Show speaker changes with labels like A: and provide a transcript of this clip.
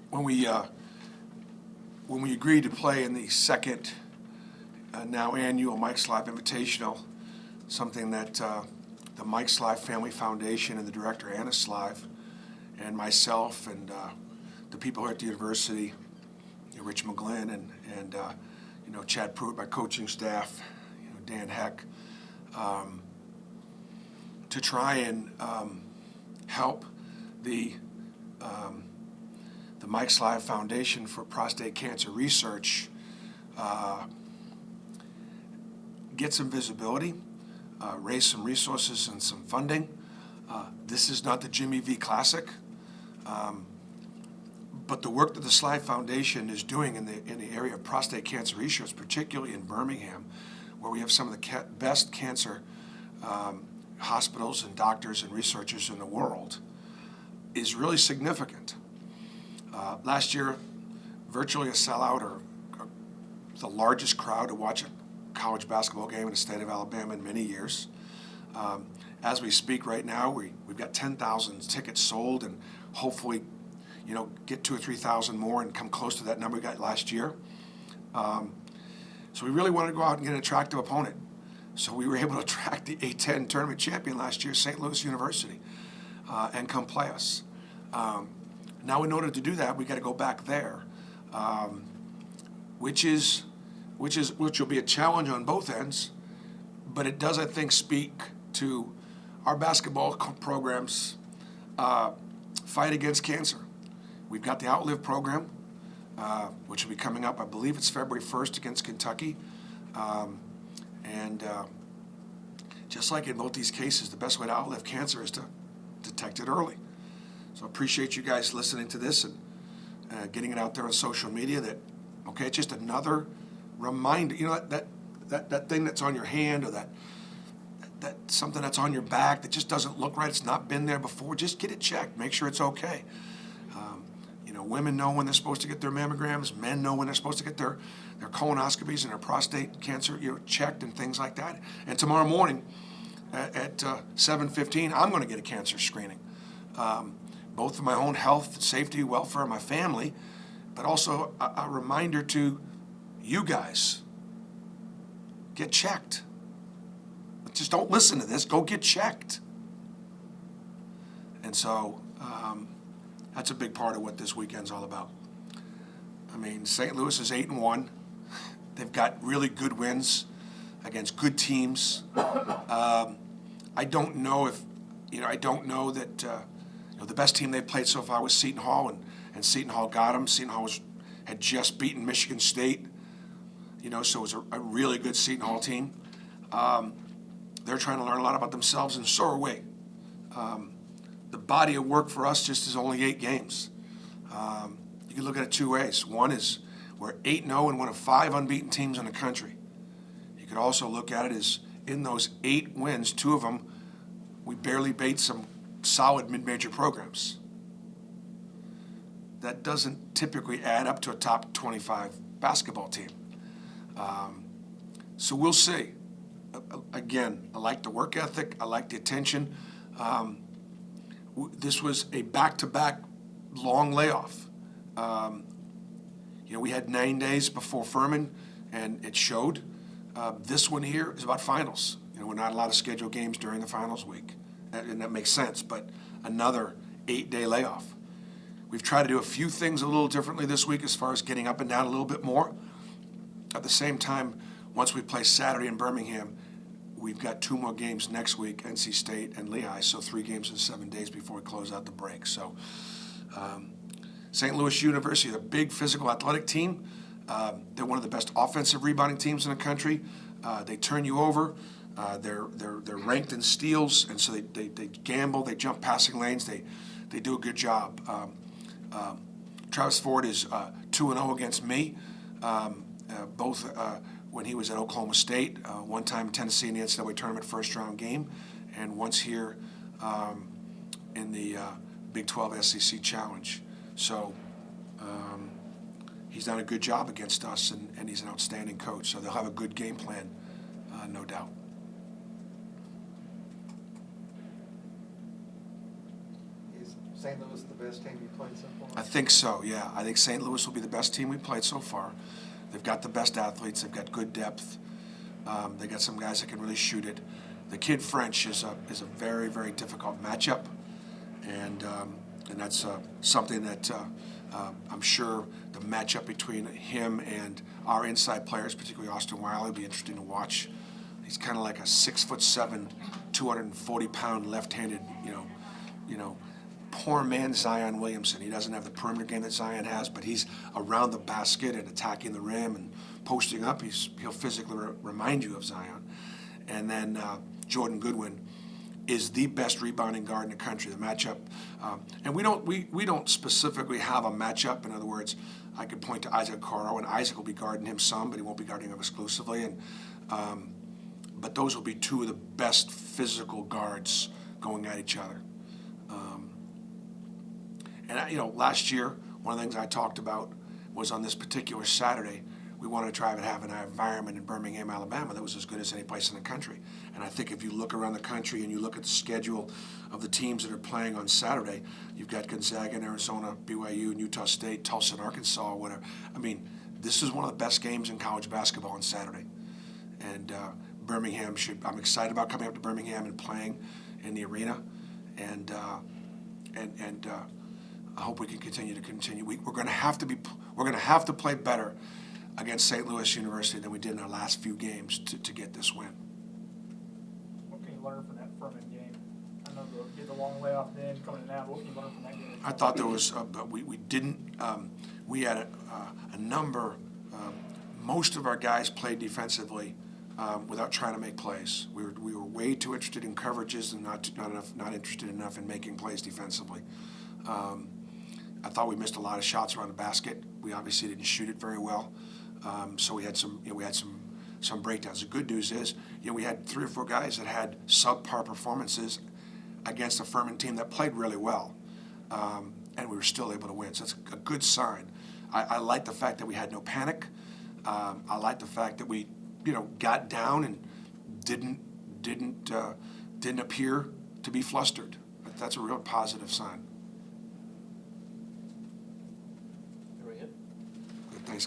A: when we agreed to play in the second now annual Mike Slive Invitational, something that the Mike Slive Family Foundation and the director Anna Slive and myself and the people here at the university, Rich McGlynn and Chad Pruitt, my coaching staff, Dan Heck, to try and help the Mike Slive Foundation for Prostate Cancer Research get some visibility, raise some resources and some funding. This is not the Jimmy V Classic, but the work that the Slive Foundation is doing in the area of prostate cancer research, particularly in Birmingham, where we have some of the best cancer hospitals and doctors and researchers in the world, is really significant. Last year, virtually a sellout, or the largest crowd to watch a college basketball game in the state of Alabama in many years. As we speak right now, we've got 10,000 tickets sold, and hopefully, get 2,000 or 3,000 more and come close to that number we got last year. So we really wanted to go out and get an attractive opponent. So we were able to attract the A-10 tournament champion last year, St. Louis University, and come play us. Now, in order to do that, we got to go back there, which will be a challenge on both ends. But it does, I think, speak to our basketball programs' fight against cancer. We've got the Outlive program, which will be coming up. I believe it's February 1st against Kentucky. And just like in both these cases, the best way to outlive cancer is to detect it early. So I appreciate you guys listening to this and getting it out there on social media. That, okay, it's just another reminder. That thing that's on your hand, or that something that's on your back that just doesn't look right. It's not been there before. Just get it checked. Make sure it's okay. Women know when they're supposed to get their mammograms. Men know when they're supposed to get their colonoscopies and their prostate cancer checked and things like that. And tomorrow morning at 7:15, I'm going to get a cancer screening, both for my own health, safety, welfare of my family, but also a reminder to you guys: get checked. Just don't listen to this. Go get checked. And so that's a big part of what this weekend's all about. I mean, St. Louis is 8-1. They've got really good wins against good teams. I don't know if, I don't know that, the best team they've played so far was Seton Hall, and Seton Hall got them. Seton Hall had just beaten Michigan State, so it was a really good Seton Hall team. They're trying to learn a lot about themselves, and so are we. The body of work for us just is only 8 games. You can look at it 2 ways. One is we're 8-0 and one of 5 unbeaten teams in the country. You could also look at it as in those 8 wins, 2 of them, we barely beat some solid mid-major programs. That doesn't typically add up to a top 25 basketball team. So we'll see. Again, I like the work ethic. I like the attention. This was a back-to-back long layoff. We had 9 days before Furman, and it showed. This one here is about finals. We're not allowed to schedule games during the finals week, and that makes sense, but another 8-day layoff. We've tried to do a few things a little differently this week as far as getting up and down a little bit more. At the same time, once we play Saturday in Birmingham, we've got 2 more games next week, NC State and Lehigh, so 3 games in 7 days before we close out the break. So St. Louis University, the big physical athletic team. They're one of the best offensive rebounding teams in the country. They turn you over. They're ranked in steals, and so they gamble. They jump passing lanes. They do a good job. Travis Ford is 2-0 against me, both when he was at Oklahoma State, one time in Tennessee in the NCAA tournament first-round game, and once here in the Big 12 SEC Challenge. So he's done a good job against us, and he's an outstanding coach. So they'll have a good game plan, no doubt.
B: St. Louis the best team you played so far?
A: I think so, yeah. I think St. Louis will be the best team we played so far. They've got the best athletes. They've got good depth. They got some guys that can really shoot it. The kid French is a very, very difficult matchup, and that's something that I'm sure the matchup between him and our inside players, particularly Austin Wiley, will be interesting to watch. He's kind of like a 6'7", 240-pound left-handed, poor man Zion Williamson. He doesn't have the perimeter game that Zion has, but he's around the basket and attacking the rim and posting up. He'll physically remind you of Zion. And then Jordan Goodwin is the best rebounding guard in the country. The matchup, and we don't specifically have a matchup. In other words, I could point to Isaac Coro, and Isaac will be guarding him some, but he won't be guarding him exclusively. And but those will be two of the best physical guards going at each other. Last year, one of the things I talked about was on this particular Saturday, we wanted to try and have an environment in Birmingham, Alabama that was as good as any place in the country. And I think if you look around the country and you look at the schedule of the teams that are playing on Saturday, you've got Gonzaga and Arizona, BYU and Utah State, Tulsa and Arkansas, whatever. I mean, this is one of the best games in college basketball on Saturday. And I'm excited about coming up to Birmingham and playing in the arena. And I hope we can continue. We're going to have to play better against St. Louis University than we did in our last few games to get this win.
C: What can you learn from that Furman game? I know you get the long layoff then coming in out. What can you learn from that game?
A: I thought there was we had a number. Most of our guys played defensively without trying to make plays. We were way too interested in coverages and not interested enough in making plays defensively. I thought we missed a lot of shots around the basket. We obviously didn't shoot it very well. So we had some breakdowns. The good news is, we had 3 or 4 guys that had subpar performances against a Furman team that played really well, and we were still able to win. So that's a good sign. I like the fact that we had no panic. I like the fact that we, got down and didn't appear to be flustered. That's a real positive sign.